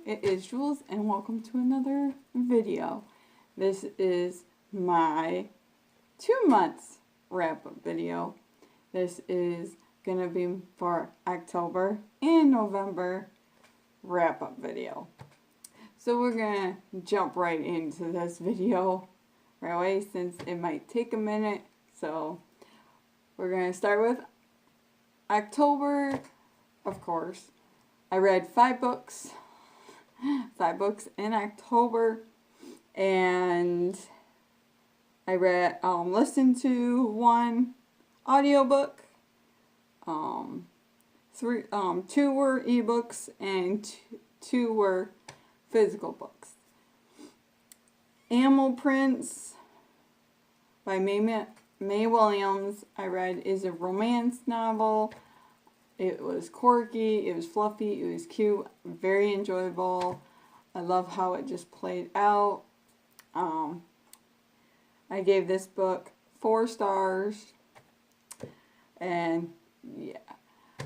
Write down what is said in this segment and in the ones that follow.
it is Jules and welcome to another video. This is my 2 months wrap-up video. This is going to be for October and November wrap-up video. So we're going to jump right into this video right away since it might take a minute. So we're going to start with October, of course. I read 5 books in October, and I listened to 1 audiobook, 2 were ebooks, and 2 were physical books. Animal Prince by Mae Williams, I read, is a romance novel. It was quirky, it was fluffy, it was cute, very enjoyable. I love how it just played out. I gave this book 4 stars. And yeah,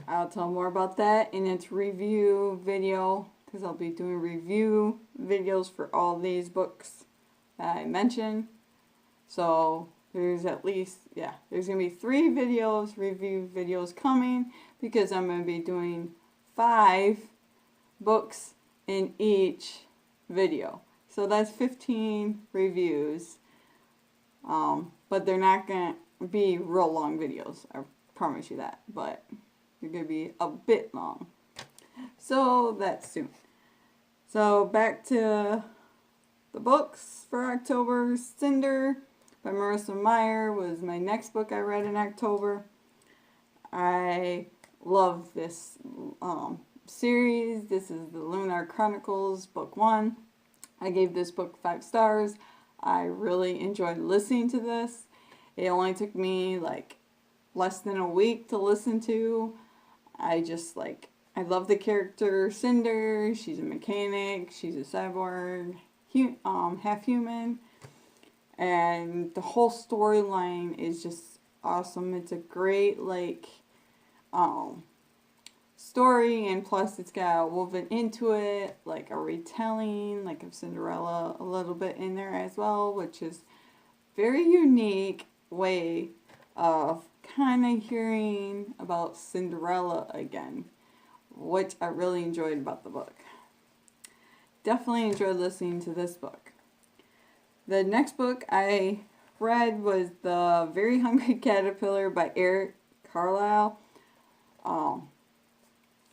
I'll tell more about that in its review video, because I'll be doing review videos for all these books that I mentioned. So there's at least, there's going to be 3 review videos coming, because I'm going to be doing 5 books in each video. So that's 15 reviews. But they're not going to be real long videos, I promise you that. But they're going to be a bit long. So that's soon. So back to the books for October. Cinder by Marissa Meyer was my next book I read in October. I love this series. This is the Lunar Chronicles, book 1. I gave this book 5 stars. I really enjoyed listening to this. It only took me like less than a week to listen to. I love the character Cinder. She's a mechanic. She's a cyborg, half human. And the whole storyline is just awesome. It's a great story, and plus it's got woven into it like a retelling like of Cinderella a little bit in there as well, which is very unique way of kind of hearing about Cinderella again, which I really enjoyed about the book. Definitely enjoyed listening to this book. The next book I read was The Very Hungry Caterpillar by Eric Carle.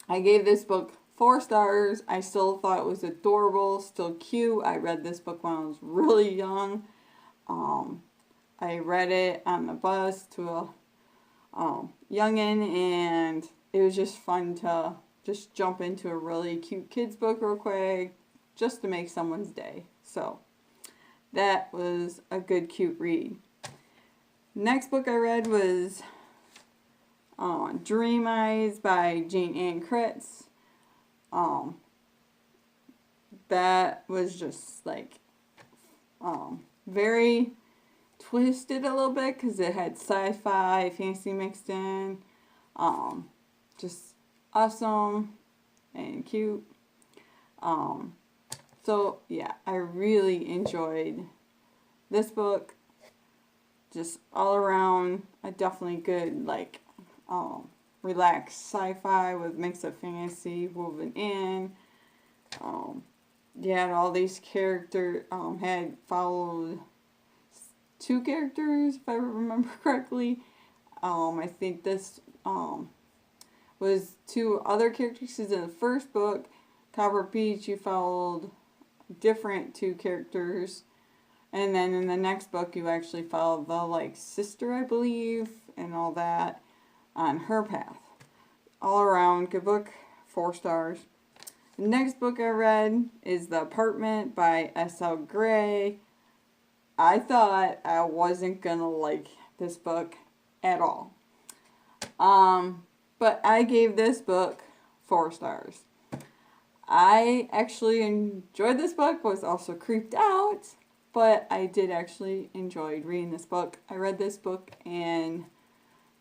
I gave this book 4 stars. I still thought it was adorable, still cute. I read this book when I was really young. I read it on the bus to a youngin', and it was just fun to just jump into a really cute kids book real quick, just to make someone's day. So that was a good, cute read. Next book I read was Dream Eyes by Jayne Ann Krentz. That was just very twisted a little bit, because it had sci-fi, fantasy mixed in. Just awesome and cute. So yeah, I really enjoyed this book. Just all around a definitely good relaxed sci-fi with mix of fantasy woven in. Yeah, and all these characters had followed 2 characters, if I remember correctly. I think this was 2 other characters, because in the first book, Copper Beach, you followed different 2 characters, and then in the next book you actually followed the sister, I believe, and all that on her path. All around good book, 4 stars. The next book I read is The Apartment by S.L. Gray. I thought I wasn't gonna like this book at all. But I gave this book 4 stars. I actually enjoyed this book, was also creeped out, but I did actually enjoy reading this book. I read this book in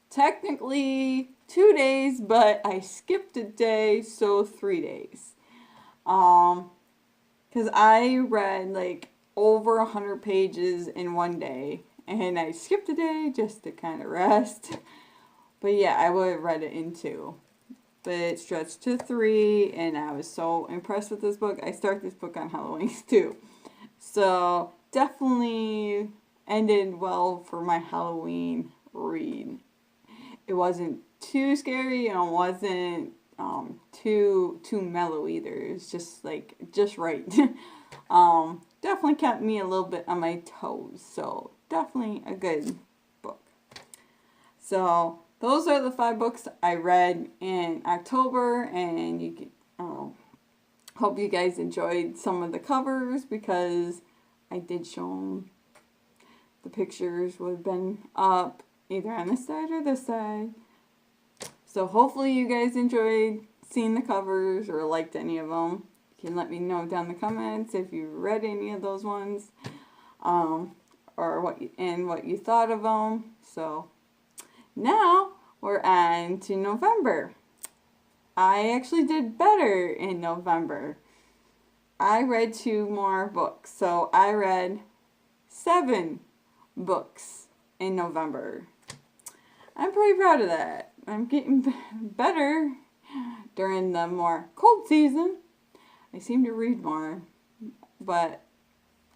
technically 2 days, but I skipped a day, so 3 days. Because I read like over 100 pages in one day, and I skipped a day just to kind of rest. But yeah, I would have read it in 2. But it stretched to 3, and I was so impressed with this book. I started this book on Halloween too. So definitely ended well for my Halloween read. It wasn't too scary, and it wasn't too mellow either. It was just like just right. Definitely kept me a little bit on my toes. So definitely a good book. So those are the 5 books I read in October, and you can, hope you guys enjoyed some of the covers because I did show them. The pictures would have been up either on this side or this side. So hopefully you guys enjoyed seeing the covers or liked any of them. You can let me know down in the comments if you read any of those ones, or what you thought of them. So now we're on to November. I actually did better in November. I read 2 more books. So I read 7 books in November. I'm pretty proud of that. I'm getting better during the more cold season. I seem to read more, but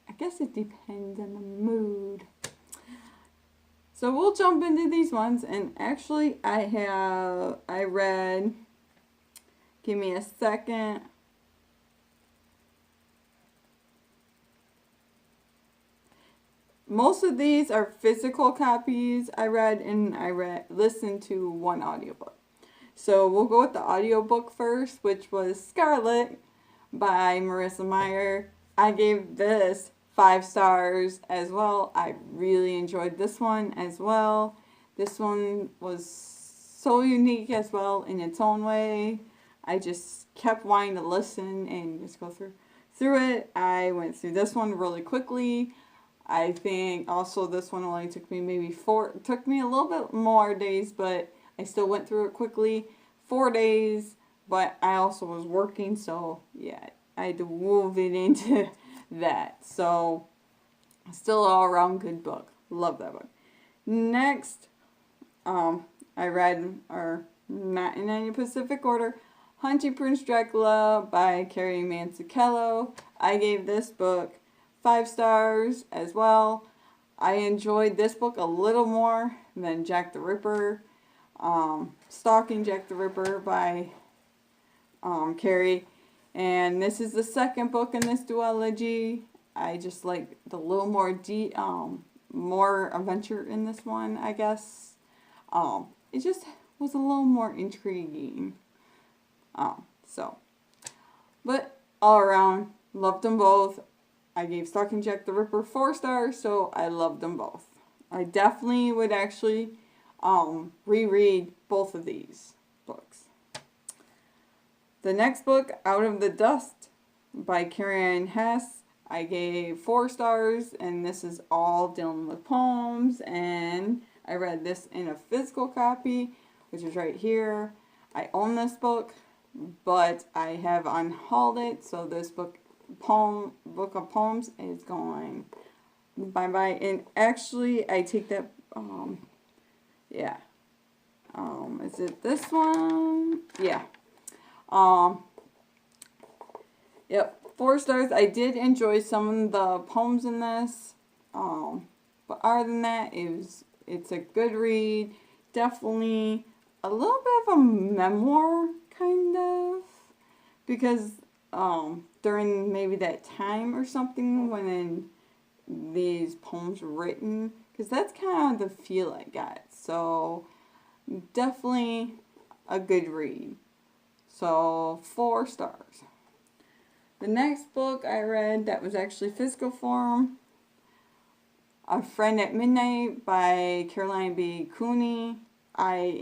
I guess it depends on the mood. So we'll jump into these ones, and actually I read, give me a second. Most of these are physical copies I read, and listened to 1 audiobook. So we'll go with the audiobook first, which was Scarlet by Marissa Meyer. I gave this 5 stars as well. I really enjoyed this one as well. This one was so unique as well in its own way. I just kept wanting to listen and just go through it. I went through this one really quickly. I think also this one only took me took me a little bit more days, but I still went through it quickly. 4 days, but I also was working, so yeah, I had to move it into that. So still all around good book. Love that book. Next, I read, or not in any specific order, Hunting Prince Dracula by Kerri Manzachello. I gave this book 5 stars as well. I enjoyed this book a little more than Jack the Ripper. Stalking Jack the Ripper by Kerri. And this is the second book in this duology. I just like the little more more adventure in this one, I guess. It just was a little more intriguing. But all around, loved them both. I gave Stalking Jack the Ripper 4 stars, so I loved them both. I definitely would actually reread both of these books. The next book, Out of the Dust by Karen Hess, I gave 4 stars, and this is all dealing with poems, and I read this in a physical copy, which is right here. I own this book, but I have unhauled it, so this book of poems is going bye-bye. And actually, I take that, is it this one? Yeah. Yep, 4 stars. I did enjoy some of the poems in this, but other than that, it's a good read. Definitely a little bit of a memoir, kind of, because during maybe that time or something when these poems were written, because that's kind of the feel I got. So definitely a good read. So 4 stars. The next book I read that was actually physical form, A Friend at Midnight by Caroline B. Cooney. I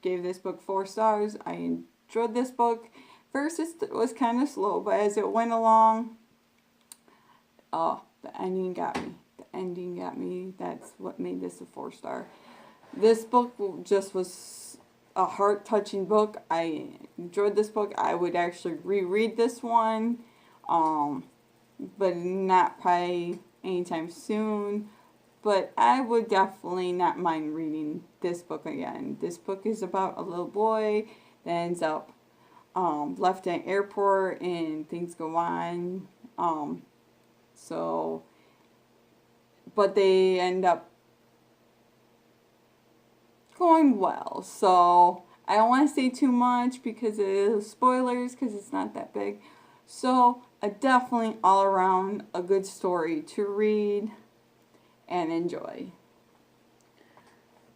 gave this book 4 stars. I enjoyed this book. First it was kind of slow, but as it went along, the ending got me. That's what made this a 4 star. This book just was a heart-touching book. I enjoyed this book. I would actually reread this one, but not probably anytime soon. But I would definitely not mind reading this book again. This book is about a little boy that ends up left at an airport and things go on. But they end up going well. So I don't want to say too much because it is spoilers because it's not that big. So definitely all around a good story to read and enjoy.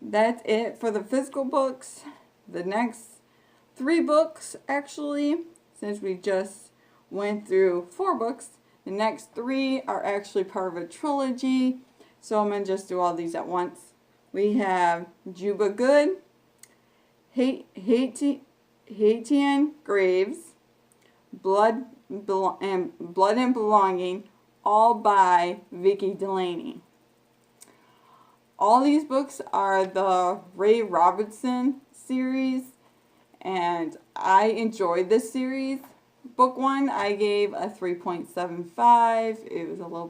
That's it for the physical books. The next 3 books, actually, since we just went through 4 books, the next 3 are actually part of a trilogy. So I'm going to just do all these at once. We have Juba Good, Haitian Graves, Blood and Belonging, all by Vicki Delaney. All these books are the Ray Robinson series, and I enjoyed this series. Book 1 I gave a 3.75. It was a little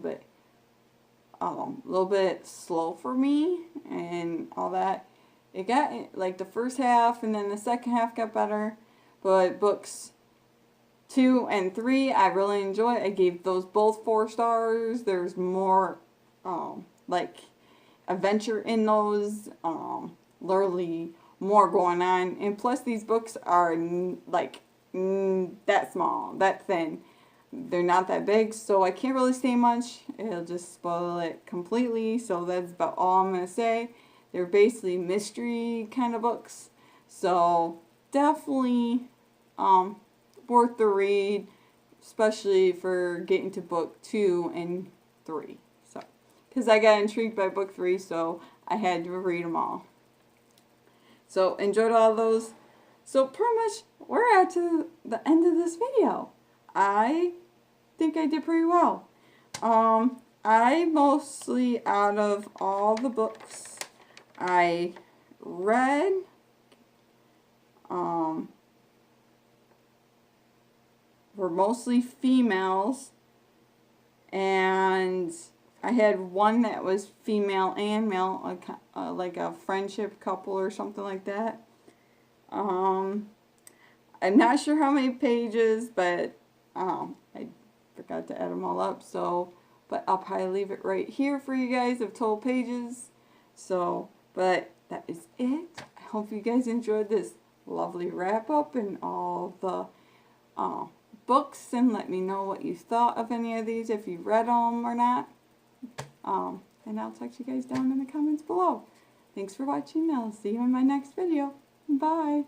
bit slow for me and all that. It got like the first half and then the second half got better, but books 2 and 3 I really enjoyed. I gave those both 4 stars. There's more like adventure in those, literally more going on, and plus these books are like that small, that thin. They're not that big, so I can't really say much. It'll just spoil it completely, so that's about all I'm going to say. They're basically mystery kind of books, so definitely worth the read, especially for getting to book 2 and 3. So, because I got intrigued by book 3, so I had to read them all. So, enjoyed all those. So, pretty much, we're at to the end of this video. I think I did pretty well. I mostly, out of all the books I read, were mostly females, and I had one that was female and male, like a friendship couple or something like that. I'm not sure how many pages, but I forgot to add them all up. So, but I'll probably leave it right here for you guys of total pages. So, but that is it. I hope you guys enjoyed this lovely wrap up and all the books, and let me know what you thought of any of these, if you read them or not. And I'll talk to you guys down in the comments below. Thanks for watching. I'll see you in my next video. Bye.